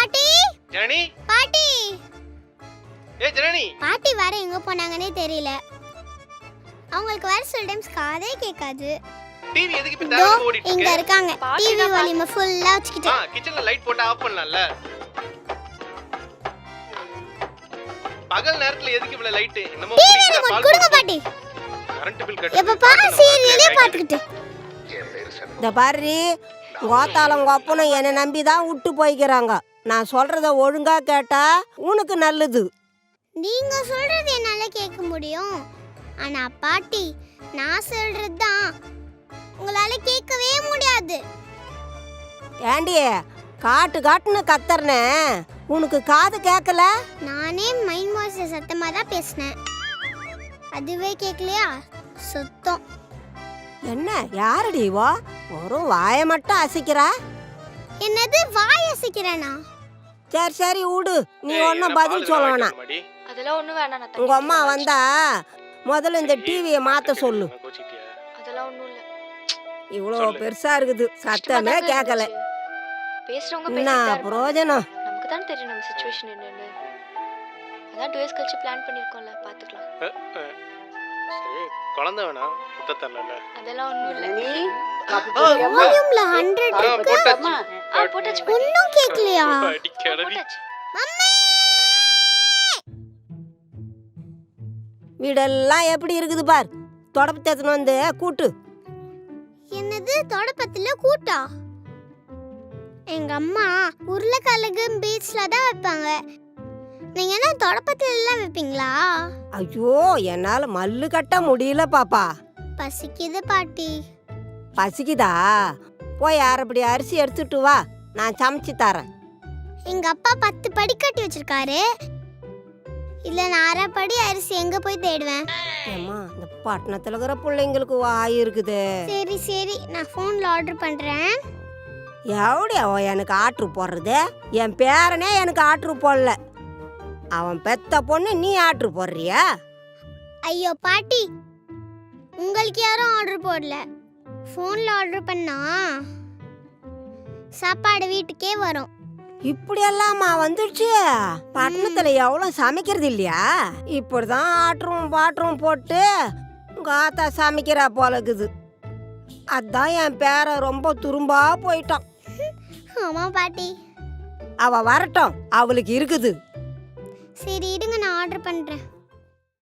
பாட்டி ஜனனி பாட்டி ஜனனி பாட்டி வர எங்க போனாங்கன்னே தெரியல. அவங்களுக்கு வர சில டைம்ஸ் காதே கேட்காது. டிவி எதுக்கு இப்ப தேவல ஓடிட்டு இங்க இருக்கு? இருக்காங்க. டிவி வால்யூம் ஃபுல்லா வச்சிட்டு. கிச்சன்ல லைட் போட்டு ஆஃப் பண்ணலாம்ல. பகல் நேரத்துல எதுக்கு இவ்ளோ லைட்? என்னமோ குடுங்க பாட்டி. கரண்ட் பில் கட்ட. எப்ப பாரு சீரியலே பாத்துக்கிட்டு. இந்த பாரு கோத்தாலம் கோப்பனும் என்னை நம்பி தான் விட்டு போய்க்கிறாங்க. நான் சொல்றத ஒழுங்கா கேட்டா உனக்கு நல்லது. நீங்க சொல்றது என்னால கேட்க முடியும். ஆனா பாட்டி நான் சொல்றது தான் உங்களால கேட்கவே முடியாது. ஏண்டி காட்டு காட்டுன்னு கத்தறனே உனக்கு காது கேட்கல? நானே மைண்ட் வாய்ஸ் சத்தமா தான் பேசினேன். அதுவே கேட்கலையா? சுத்தம். என்ன யாரடி வா ஒரு வாயை மட்டும் அசைக்கிறா? என்னது வாய் அசைக்கிறேனா? சரி சரி விடு, நீ ஒன்றும் பதில் சொல்ல வேணாம். அதெல்லாம் ஒண்ணும் வேணாம். உங்க அம்மா வந்தா முதல்ல இந்த டிவியை மாத்த சொல்லு. அதெல்லாம் ஒண்ணும் இல்ல. இவ்வளோ பெருசா இருக்குது சத்தமே கேட்கல. பேசுறவங்க என்ன பிரயோஜனம்? நமக்கு தான் தெரியும் நம்ம சிச்சுவேஷன் என்னன்னு. அதான் 2 இயர்ஸ் கழிச்சு பிளான் பண்ணிருக்கோம்ல, பாத்துக்கலாம். சரி குழந்தை வேணா முத்த தரல. அதெல்லாம் ஒண்ணும் இல்ல. வால்யூம்ல 100 இருக்கு. போட்டாச்சு. ஒண்ணும் கேட்கலையா? போட்டாச்சு. மம்மி வீடெல்லாம் எப்படி இருக்குது பார். தொடப்பு தேத்தணும் வந்து கூட்டு. என்னது தொடப்பத்துல கூட்டா? எங்க அம்மா உருளைக்கிழங்கு பீச்ல தான் வைப்பாங்க. நீங்க என்ன தொடப்பத்துல எல்லாம் வைப்பீங்களா? ஐயோ என்னால மல்லு கட்ட முடியல பாப்பா. பசிக்குது பாட்டி. பசிக்குதா? போய் அரைப்படி அரிசி எடுத்துட்டு வா, நான் சமைச்சு தரேன். எங்க அப்பா 10 படி கட்டி வச்சிருக்காரு. இல்ல நான் அரைப்படி அரிசி எங்க போய் தேடுவேன்? ஏம்மா இந்த பட்டணத்துல இருக்கிற பிள்ளைங்களுக்கு வாய் இருக்குது. சரி சரி நான் போன்ல ஆர்டர் பண்றேன். எவடி அவன் எனக்கு ஆர்டர் போடுறது? என் பேரனே எனக்கு ஆர்டர் போடல. அவன் பெத்த பொண்ணு நீ ஆர்டர் போடுறியா? ஐயோ பாட்டி, உங்களுக்கு யாரும் ஆர்டர் போடல. போன்ல ஆர்டர் பண்ணா சாப்பாடு வீட்டுக்கே வரும். இப்படியெல்லாமா வந்துடுச்சு? பட்டணத்துல எவ்வளவு சமைக்கிறது இல்லையா? இப்படிதான் ஆட்டரும் பாட்டரும் போட்டு உங்க ஆத்தா சமைக்கிறா போல இருக்குது. அதான் என் பேர ரொம்ப துரும்பா போயிட்டான். ஆமா பாட்டி. அவ வரட்டும், அவளுக்கு இருக்குது. சரி இருங்க நான் ஆர்டர் பண்றேன்.